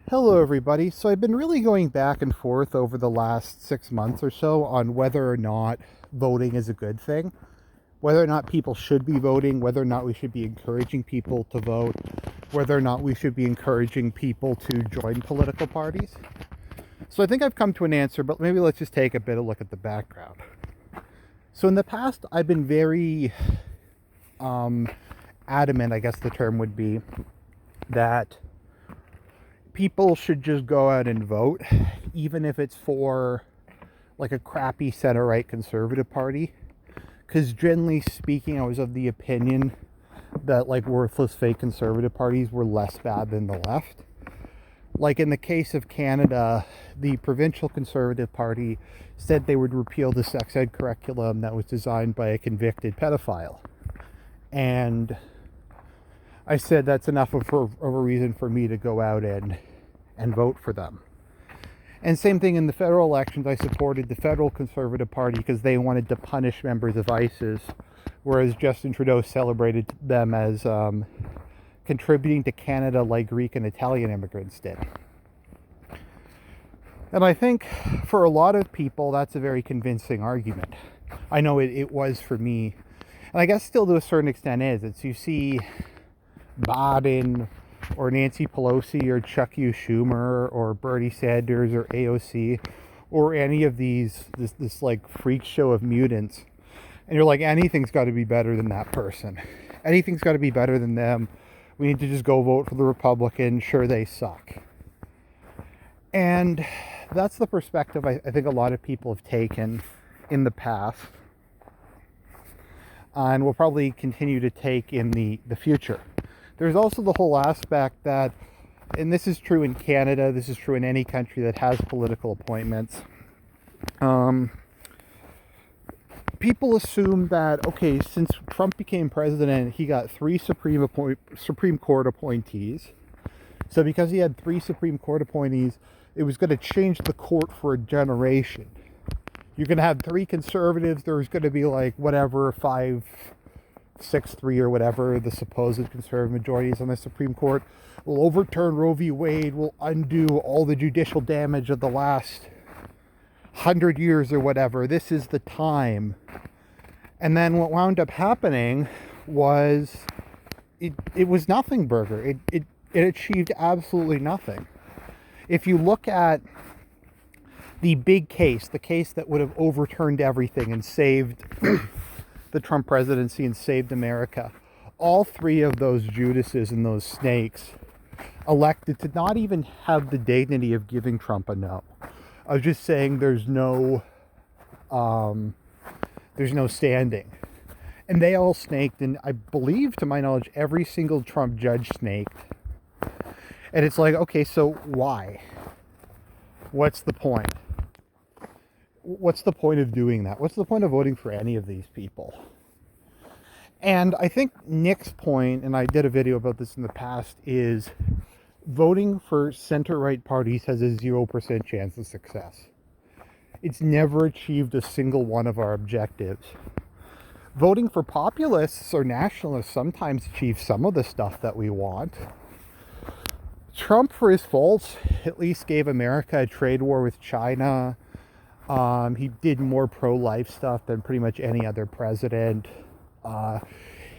Hello, everybody. So I've been really going back and forth over the last 6 months or so on whether or not voting is a good thing, whether or not people should be voting, whether or not we should be encouraging people to vote, whether or not we should be encouraging people to join political parties. So I think I've come to an answer, but maybe let's just take a bit of a look at the background. So in the past, I've been very adamant, I guess the term would be, that people should just go out and vote, even if it's for like a crappy center-right conservative party. Because generally speaking, I was of the opinion that like worthless fake conservative parties were less bad than the left. Like in the case of Canada, the provincial Conservative Party said they would repeal the sex ed curriculum that was designed by a convicted pedophile. And I said that's enough of a reason for me to go out and vote for them. And same thing in the federal elections, I supported the federal Conservative Party because they wanted to punish members of ISIS, whereas Justin Trudeau celebrated them as contributing to Canada like Greek and Italian immigrants did. And I think for a lot of people, that's a very convincing argument. I know it was for me. And I guess still to a certain extent is. It's you see Biden or Nancy Pelosi or Chuck U. Schumer or Bernie Sanders or AOC or any of these, this like freak show of mutants. And you're like, anything's got to be better than that person. Anything's got to be better than them. We need to just go vote for the Republicans. Sure, they suck. And that's the perspective I think a lot of people have taken in the past. And will probably continue to take in the future. There's also the whole aspect that, and this is true in Canada, this is true in any country that has political appointments, people assume that, okay, since Trump became president, he got three Supreme Court appointees. So because he had three Supreme Court appointees, it was going to change the court for a generation. You're going to have three conservatives. There's going to be like whatever, 5-6-3 or whatever the supposed conservative majorities on the Supreme Court will overturn Roe v. Wade, will undo all the judicial damage of the last 100 years or whatever. This is the time. And then what wound up happening was it was nothing burger. It achieved absolutely nothing. If you look at the big case, the case that would have overturned everything and saved the Trump presidency and saved America, all three of those Judases and those snakes elected to not even have the dignity of giving Trump a no. I was just saying there's no standing. And they all snaked, and I believe, to my knowledge, every single Trump judge snaked. And it's like, okay, so why? What's the point? What's the point of doing that? What's the point of voting for any of these people? And I think Nick's point, and I did a video about this in the past, is voting for center-right parties has a 0% chance of success. It's never achieved a single one of our objectives. Voting for populists or nationalists sometimes achieves some of the stuff that we want. Trump, for his faults, at least gave America a trade war with China. He did more pro-life stuff than pretty much any other president.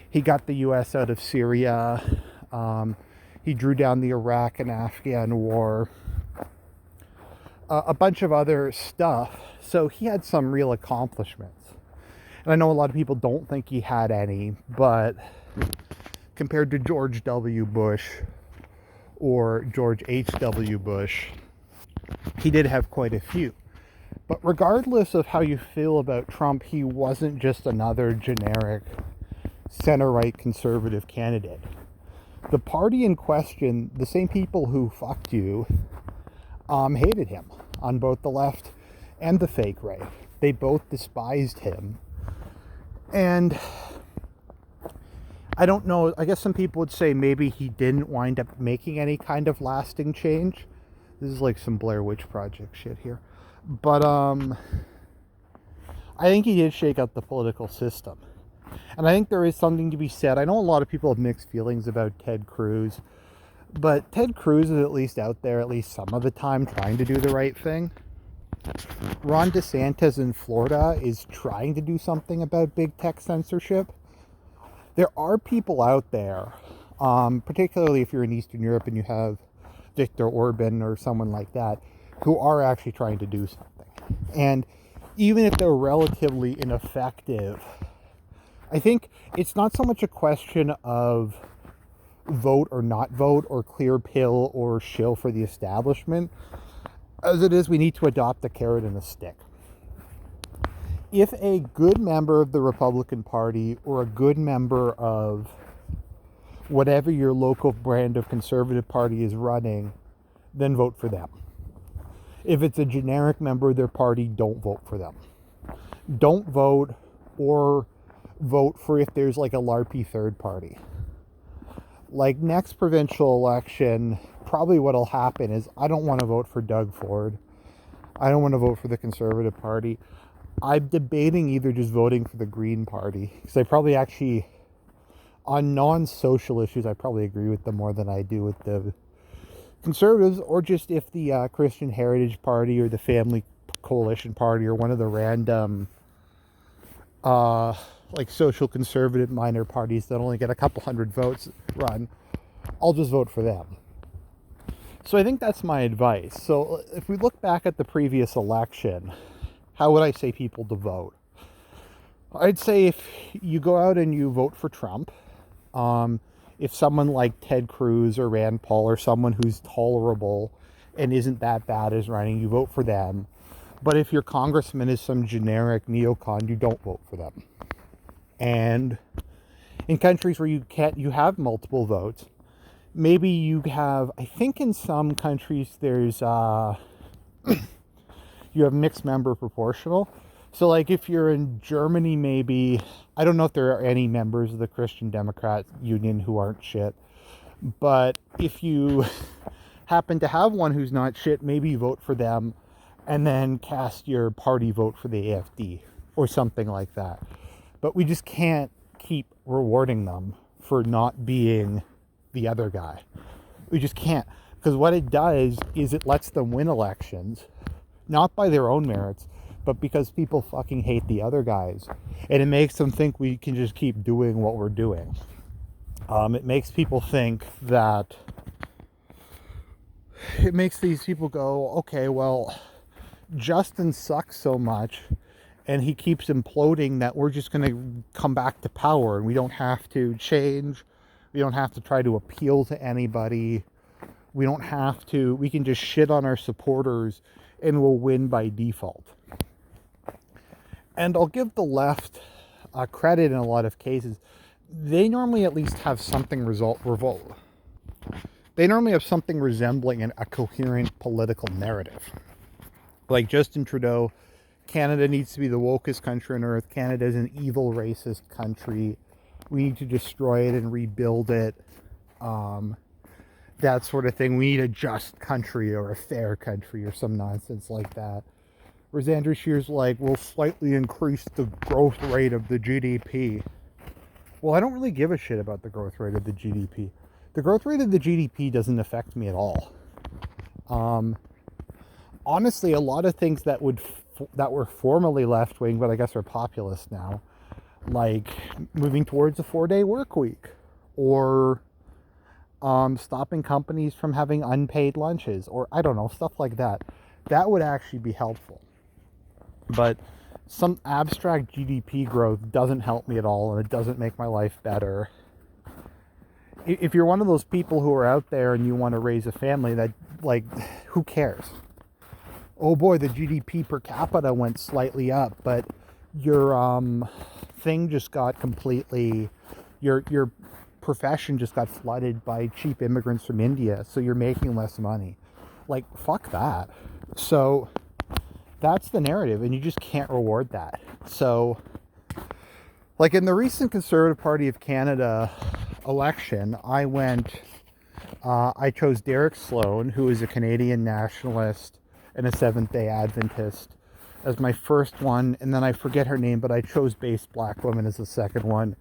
He got the U.S. out of Syria. He drew down the Iraq and Afghan war. A bunch of other stuff. So he had some real accomplishments. And I know a lot of people don't think he had any, but compared to George W. Bush or George H.W. Bush, he did have quite a few. But regardless of how you feel about Trump, he wasn't just another generic center-right conservative candidate. The party in question, the same people who fucked you, hated him on both the left and the fake right. They both despised him. And I don't know, I guess some people would say maybe he didn't wind up making any kind of lasting change. This is like some Blair Witch Project shit here. But I think he did shake up the political system. And I think there is something to be said. I know a lot of people have mixed feelings about Ted Cruz. But Ted Cruz is at least out there, at least some of the time, trying to do the right thing. Ron DeSantis in Florida is trying to do something about big tech censorship. There are people out there, particularly if you're in Eastern Europe and you have Viktor Orban or someone like that, who are actually trying to do something. And even if they're relatively ineffective, I think it's not so much a question of vote or not vote or clear pill or shill for the establishment as it is we need to adopt a carrot and a stick. If a good member of the Republican Party or a good member of whatever your local brand of conservative party is running, then vote for them. If it's a generic member of their party, don't vote for them. Don't vote, or vote for if there's like a LARPy third party. Like next provincial election, probably what'll happen is I don't want to vote for Doug Ford. I don't want to vote for the Conservative Party. I'm debating either just voting for the Green Party, because I probably actually, on non-social issues, I probably agree with them more than I do with the Conservatives, or just if the Christian Heritage Party or the Family Coalition Party or one of the random like social conservative minor parties that only get a couple hundred votes run, I'll just vote for them. So I think that's my advice. So if we look back at the previous election, how would I say people to vote? I'd say if you go out and you vote for Trump, if someone like Ted Cruz or Rand Paul or someone who's tolerable and isn't that bad is running, you vote for them. But if your congressman is some generic neocon, you don't vote for them. And in countries where you have multiple votes, maybe you have, I think in some countries there's, you have mixed member proportional. So like if you're in Germany, maybe, I don't know if there are any members of the Christian Democrat Union who aren't shit, but if you happen to have one who's not shit, maybe you vote for them and then cast your party vote for the AFD or something like that. But we just can't keep rewarding them for not being the other guy. We just can't. Because what it does is it lets them win elections, not by their own merits, but because people fucking hate the other guys. And it makes them think we can just keep doing what we're doing. It makes people think that... It makes these people go, okay, well, Justin sucks so much and he keeps imploding that we're just going to come back to power and we don't have to change. We don't have to try to appeal to anybody. We don't have to, we can just shit on our supporters and we'll win by default. And I'll give the left credit in a lot of cases. They normally at least have something revolt. They normally have something resembling a coherent political narrative. Like Justin Trudeau, Canada needs to be the wokest country on earth. Canada is an evil, racist country. We need to destroy it and rebuild it. That sort of thing. We need a just country or a fair country or some nonsense like that. Whereas Andrew Scheer's like, we'll slightly increase the growth rate of the GDP. Well, I don't really give a shit about the growth rate of the GDP. The growth rate of the GDP doesn't affect me at all. Honestly, a lot of things that were formerly left-wing, but I guess are populist now, like moving towards a 4-day work week, or stopping companies from having unpaid lunches, or I don't know, stuff like that. That would actually be helpful. But some abstract GDP growth doesn't help me at all, and it doesn't make my life better. If you're one of those people who are out there and you want to raise a family, that, like, who cares? Oh boy, the GDP per capita went slightly up, but your thing just got completely, your profession just got flooded by cheap immigrants from India, so you're making less money. Like, fuck that. So that's the narrative, and you just can't reward that. So, like in the recent Conservative Party of Canada election, I chose Derek Sloan, who is a Canadian nationalist and a Seventh-day Adventist, as my first one, and then I forget her name, but I chose Base Black Woman as the second one,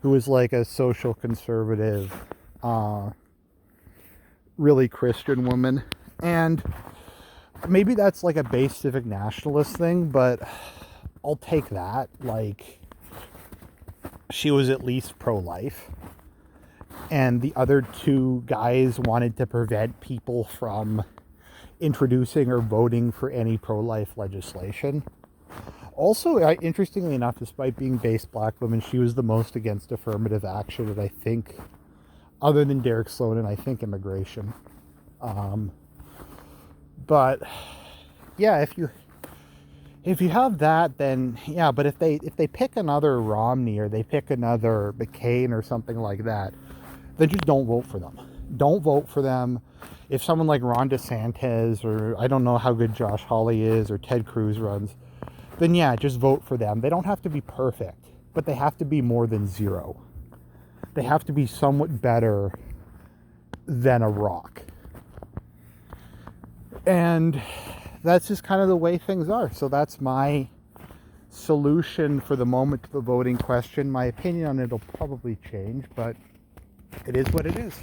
who is like a social conservative really Christian woman. And maybe that's like a base civic nationalist thing, but I'll take that. Like, she was at least pro-life. And the other two guys wanted to prevent people from introducing or voting for any pro-life legislation. Also, interestingly enough, despite being base black women, she was the most against affirmative action, and I think, other than Derek Sloan, and I think immigration. But yeah, if you have that, then yeah. But if they pick another Romney or they pick another McCain or something like that, then just don't vote for them. Don't vote for them. If someone like Ron DeSantis, or I don't know how good Josh Hawley is, or Ted Cruz runs, then yeah, just vote for them. They don't have to be perfect, but they have to be more than zero. They have to be somewhat better than a rock. And that's just kind of the way things are. So that's my solution for the moment to the voting question. My opinion on it will probably change, but it is what it is.